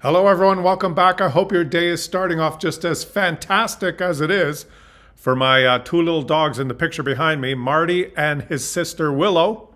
Hello, everyone. Welcome back. I hope your day is starting off just as fantastic as it is for my two little dogs in the picture behind me, Marty and his sister Willow.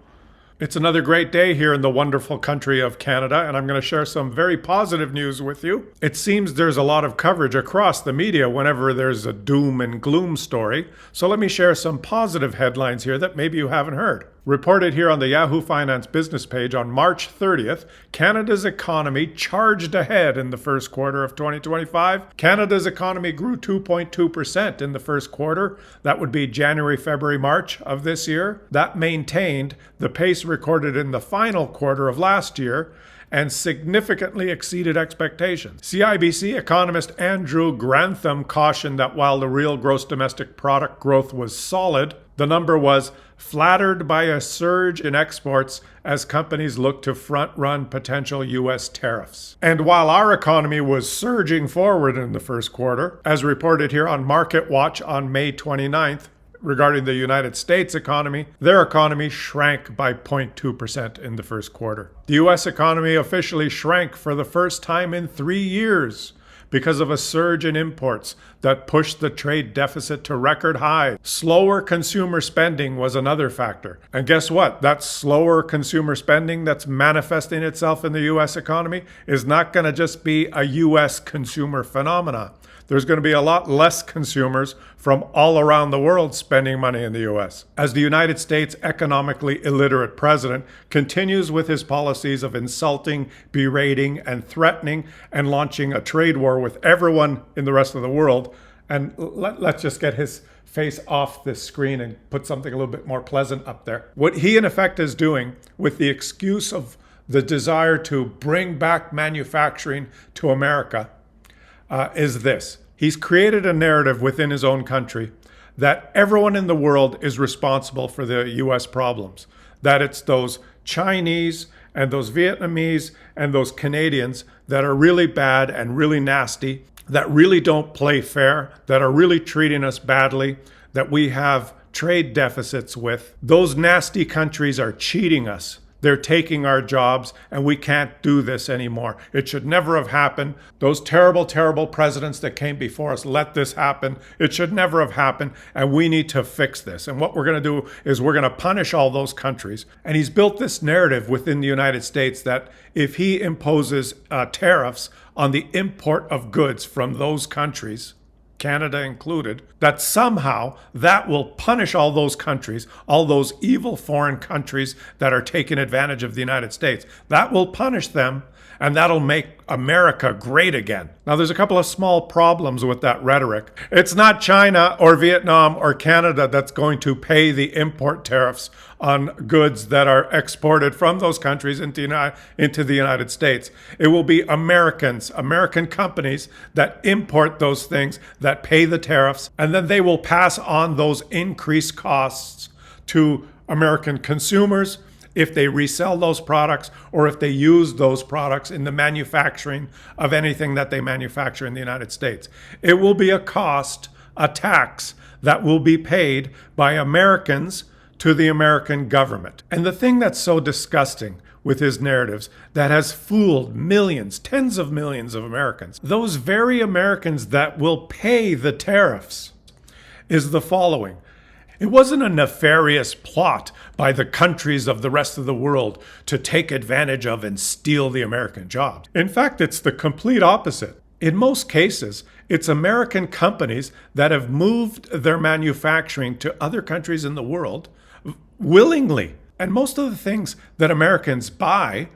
It's another great day here in the wonderful country of Canada, and I'm going to share some very positive news with you. It seems there's a lot of coverage across the media whenever there's a doom and gloom story, so let me share some positive headlines here that maybe you haven't heard. Reported here on the Yahoo Finance business page on March 30th, Canada's economy charged ahead in the first quarter of 2025. Canada's economy grew 2.2% in the first quarter. That would be January, February, March of this year. That maintained the pace recorded in the final quarter of last year and significantly exceeded expectations. CIBC economist Andrew Grantham cautioned that while the real gross domestic product growth was solid, the number was flattered by a surge in exports as companies look to front-run potential U.S. tariffs. And while our economy was surging forward in the first quarter, as reported here on Market Watch on May 29th, regarding the United States economy, their economy shrank by 0.2% in the first quarter. The U.S. economy officially shrank for the first time in 3 years because of a surge in imports that pushed the trade deficit to record highs. Slower consumer spending was another factor. And guess what? That slower consumer spending that's manifesting itself in the U.S. economy is not going to just be a U.S. consumer phenomena. There's going to be a lot less consumers from all around the world spending money in the U.S. As the United States economically illiterate president continues with his policies of insulting, berating, and threatening and launching a trade war with everyone in the rest of the world, and let's just get his face off this screen and put something a little bit more pleasant up there. What he in effect is doing with the excuse of the desire to bring back manufacturing to America is this. He's created a narrative within his own country that everyone in the world is responsible for the U.S. problems, that it's those Chinese and those Vietnamese and those Canadians that are really bad and really nasty, that really don't play fair, that are really treating us badly, that we have trade deficits with. Those nasty countries are cheating us. They're taking our jobs, and we can't do this anymore. It should never have happened. Those terrible, terrible presidents that came before us let this happen. It should never have happened, and we need to fix this. And what we're going to do is we're going to punish all those countries. And he's built this narrative within the United States that if he imposes tariffs on the import of goods from those countries, Canada included, that somehow that will punish all those countries, all those evil foreign countries that are taking advantage of the United States. That will punish them, and that'll make America great again. Now, there's a couple of small problems with that rhetoric. It's not China or Vietnam or Canada that's going to pay the import tariffs on goods that are exported from those countries into the United States. It will be Americans, American companies that import those things, that pay the tariffs, and then they will pass on those increased costs to American consumers if they resell those products or if they use those products in the manufacturing of anything that they manufacture in the United States. It will be a cost, a tax that will be paid by Americans to the American government. And the thing that's so disgusting with his narratives that has fooled millions, tens of millions of Americans, those very Americans that will pay the tariffs, is the following. It wasn't a nefarious plot by the countries of the rest of the world to take advantage of and steal the American jobs. In fact, it's the complete opposite. In most cases, it's American companies that have moved their manufacturing to other countries in the world willingly. And most of the things that Americans buy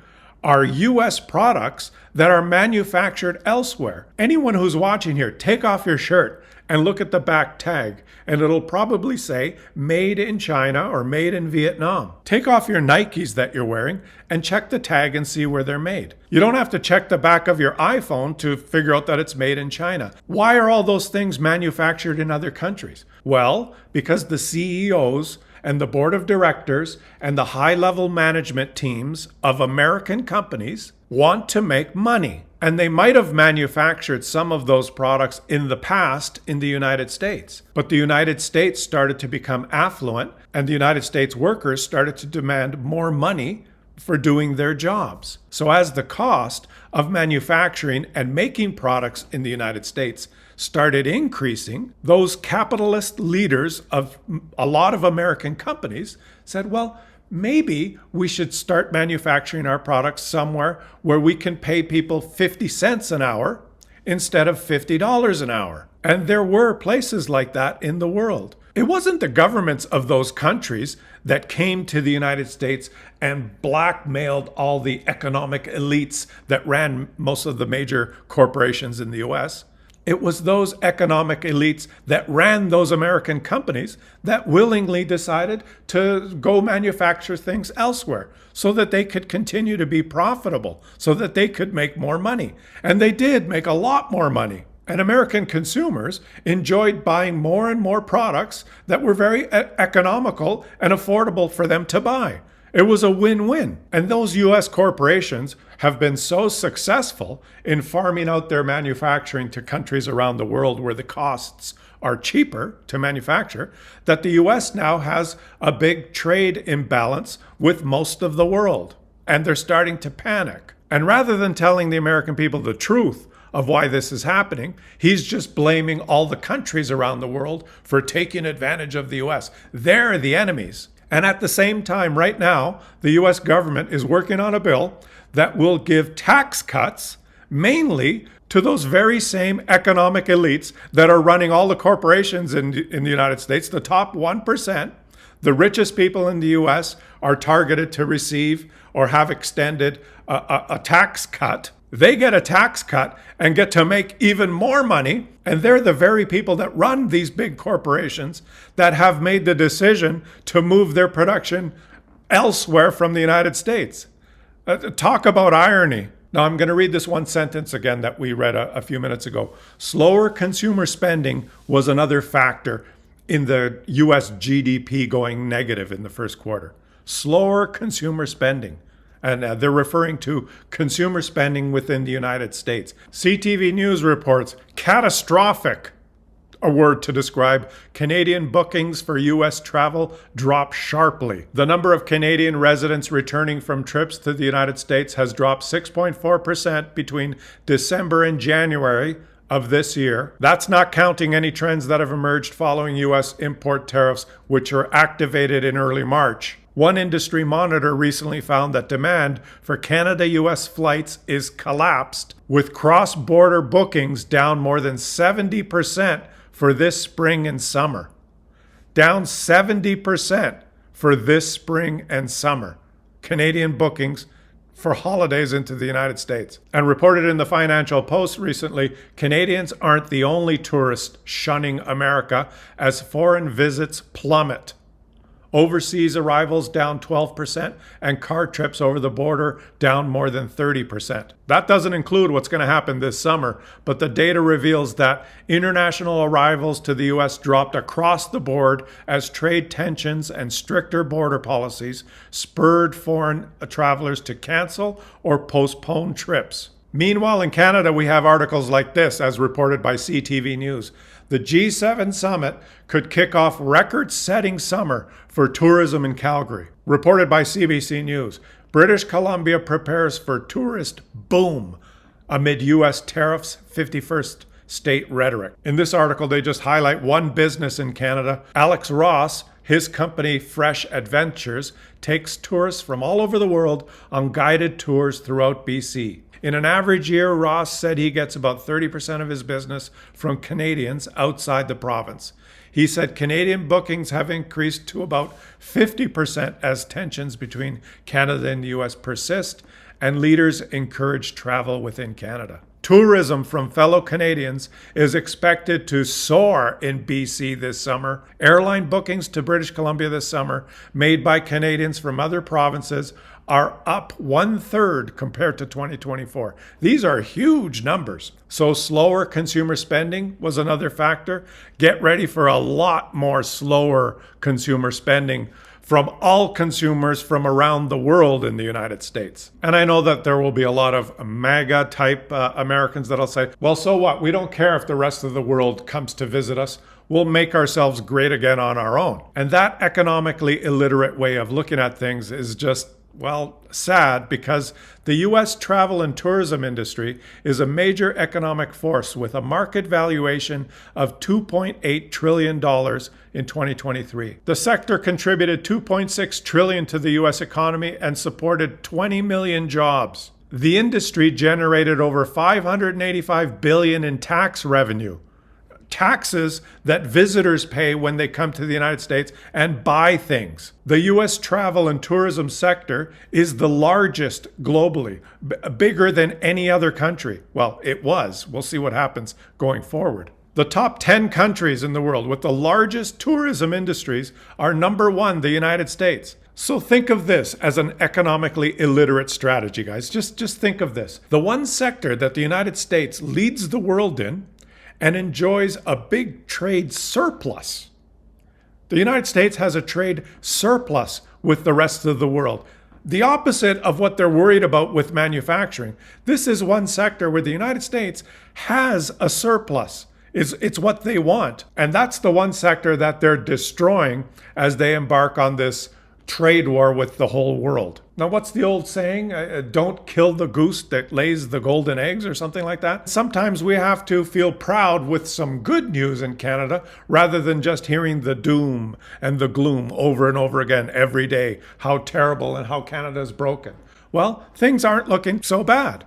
are U.S. products that are manufactured elsewhere. Anyone who's watching here, take off your shirt and look at the back tag, and it'll probably say made in China or made in Vietnam. Take off your Nikes that you're wearing and check the tag and see where they're made. You don't have to check the back of your iPhone to figure out that it's made in China. Why are all those things manufactured in other countries? Well, because the CEOs and the board of directors and the high-level management teams of American companies want to make money. And they might have manufactured some of those products in the past in the United States. But the United States started to become affluent, and the United States workers started to demand more money for doing their jobs. So as the cost of manufacturing and making products in the United States started increasing, those capitalist leaders of a lot of American companies said, well, maybe we should start manufacturing our products somewhere where we can pay people 50 cents an hour instead of $50 an hour. And there were places like that in the world. It wasn't the governments of those countries that came to the United States and blackmailed all the economic elites that ran most of the major corporations in the US. It was those economic elites that ran those American companies that willingly decided to go manufacture things elsewhere so that they could continue to be profitable, so that they could make more money. And they did make a lot more money. And American consumers enjoyed buying more and more products that were very economical and affordable for them to buy. It was a win-win. And those US corporations have been so successful in farming out their manufacturing to countries around the world where the costs are cheaper to manufacture, that the US now has a big trade imbalance with most of the world. And they're starting to panic. And rather than telling the American people the truth of why this is happening, he's just blaming all the countries around the world for taking advantage of the US. They're the enemies. And at the same time, right now, the US government is working on a bill that will give tax cuts mainly to those very same economic elites that are running all the corporations in the United States, the top 1%. The richest people in the US are targeted to receive or have extended a tax cut. They get a tax cut and get to make even more money. And they're the very people that run these big corporations that have made the decision to move their production elsewhere from the United States. Talk about irony. Now, I'm going to read this one sentence again that we read a few minutes ago. Slower consumer spending was another factor in the US GDP going negative in the first quarter. Slower consumer spending. And they're referring to consumer spending within the United States. CTV News reports catastrophic, a word to describe Canadian bookings for U.S. travel drop sharply. The number of Canadian residents returning from trips to the United States has dropped 6.4% between December and January of this year. That's not counting any trends that have emerged following U.S. import tariffs, which were activated in early March. One industry monitor recently found that demand for Canada-US flights is collapsed, with cross-border bookings down more than 70% for this spring and summer. Down 70% for this spring and summer. Canadian bookings for holidays into the United States. And reported in the Financial Post recently, Canadians aren't the only tourists shunning America as foreign visits plummet. Overseas arrivals down 12% and car trips over the border down more than 30%. That doesn't include what's going to happen this summer, but the data reveals that international arrivals to the U.S. dropped across the board as trade tensions and stricter border policies spurred foreign travelers to cancel or postpone trips. Meanwhile, in Canada, we have articles like this, as reported by CTV News. The G7 summit could kick off record-setting summer for tourism in Calgary. Reported by CBC News. British Columbia prepares for tourist boom amid U.S. tariffs, 51st state rhetoric. In this article, they just highlight one business in Canada. Alex Ross, his company Fresh Adventures, takes tourists from all over the world on guided tours throughout BC. In an average year, Ross said he gets about 30% of his business from Canadians outside the province. He said Canadian bookings have increased to about 50% as tensions between Canada and the US persist, and leaders encourage travel within Canada. Tourism from fellow Canadians is expected to soar in BC this summer. Airline bookings to British Columbia this summer, made by Canadians from other provinces, are up 1/3 compared to 2024. These are huge numbers. So slower consumer spending was another factor. Get ready for a lot more slower consumer spending from all consumers from around the world in the United States. And I know that there will be a lot of MAGA type Americans that'll say, well, so what? We don't care if the rest of the world comes to visit us. We'll make ourselves great again on our own. And that economically illiterate way of looking at things is just Well, sad, because the U.S. travel and tourism industry is a major economic force with a market valuation of $2.8 trillion in 2023. The sector contributed $2.6 trillion to the U.S. economy and supported 20 million jobs. The industry generated over $585 billion in tax revenue. Taxes that visitors pay when they come to the United States and buy things. The U.S. travel and tourism sector is the largest globally, bigger than any other country. Well, it was. We'll see what happens going forward. The top 10 countries in the world with the largest tourism industries are number 1, the United States. So think of this as an economically illiterate strategy, guys. Just think of this. The one sector that the United States leads the world in and enjoys a big trade surplus. The United States has a trade surplus with the rest of the world. The opposite of what they're worried about with manufacturing. This is one sector where the United States has a surplus. It's what they want. And that's the one sector that they're destroying as they embark on this trade war with the whole world. Now, what's the old saying? Don't kill the goose that lays the golden eggs, or something like that. Sometimes we have to feel proud with some good news in Canada rather than just hearing the doom and the gloom over and over again every day. How terrible and how Canada is broken. Well, things aren't looking so bad.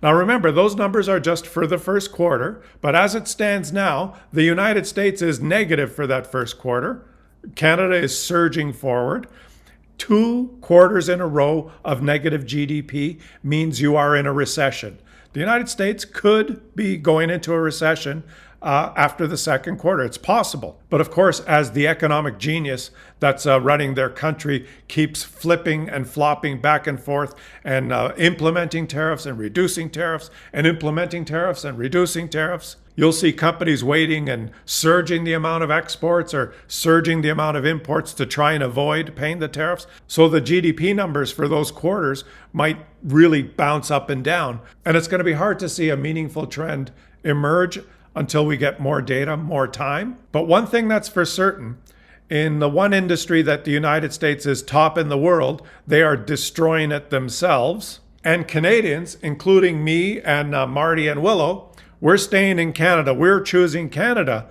Now remember, those numbers are just for the first quarter, but as it stands now, the United States is negative for that first quarter. Canada is surging forward. 2 quarters in a row of negative GDP means you are in a recession. The United States could be going into a recession after the second quarter. It's possible. But of course, as the economic genius that's running their country keeps flipping and flopping back and forth and implementing tariffs and reducing tariffs and implementing tariffs and reducing tariffs, you'll see companies waiting and surging the amount of exports or surging the amount of imports to try and avoid paying the tariffs. So the GDP numbers for those quarters might really bounce up and down. And it's going to be hard to see a meaningful trend emerge until we get more data, more time. But one thing that's for certain, in the one industry that the United States is top in the world, they are destroying it themselves. And Canadians, including me and Marty and Willow, we're staying in Canada. We're choosing Canada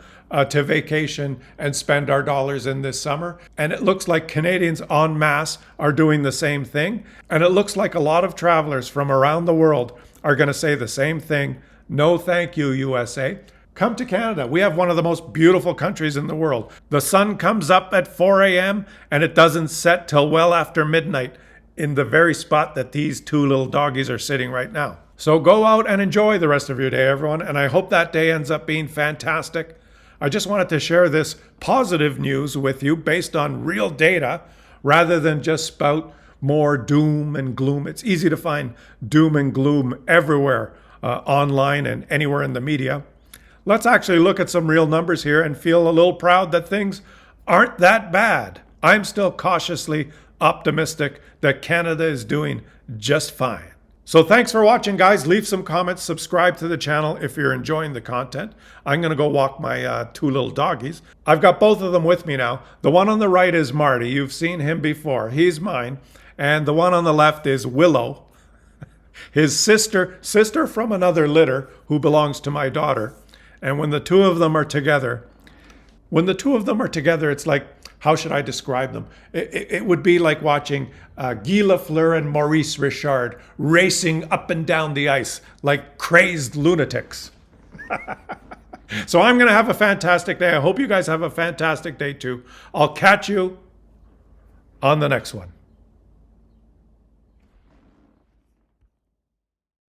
to vacation and spend our dollars in this summer. And it looks like Canadians en masse are doing the same thing. And it looks like a lot of travelers from around the world are going to say the same thing. No, thank you, USA. Come to Canada. We have one of the most beautiful countries in the world. The sun comes up at 4 a.m. and it doesn't set till well after midnight in the very spot that these 2 little doggies are sitting right now. So go out and enjoy the rest of your day, everyone. And I hope that day ends up being fantastic. I just wanted to share this positive news with you based on real data rather than just spout more doom and gloom. It's easy to find doom and gloom everywhere online and anywhere in the media. Let's actually look at some real numbers here and feel a little proud that things aren't that bad. I'm still cautiously optimistic that Canada is doing just fine. So thanks for watching, guys. Leave some comments, subscribe to the channel if you're enjoying the content. I'm going to go walk my 2 little doggies. I've got both of them with me now. The one on the right is Marty. You've seen him before. He's mine. And the one on the left is Willow, his sister from another litter who belongs to my daughter. And when the two of them are together, it's like, how should I describe them? It would be like watching Guy Lafleur and Maurice Richard racing up and down the ice like crazed lunatics. So I'm going to have a fantastic day. I hope you guys have a fantastic day too. I'll catch you on the next one.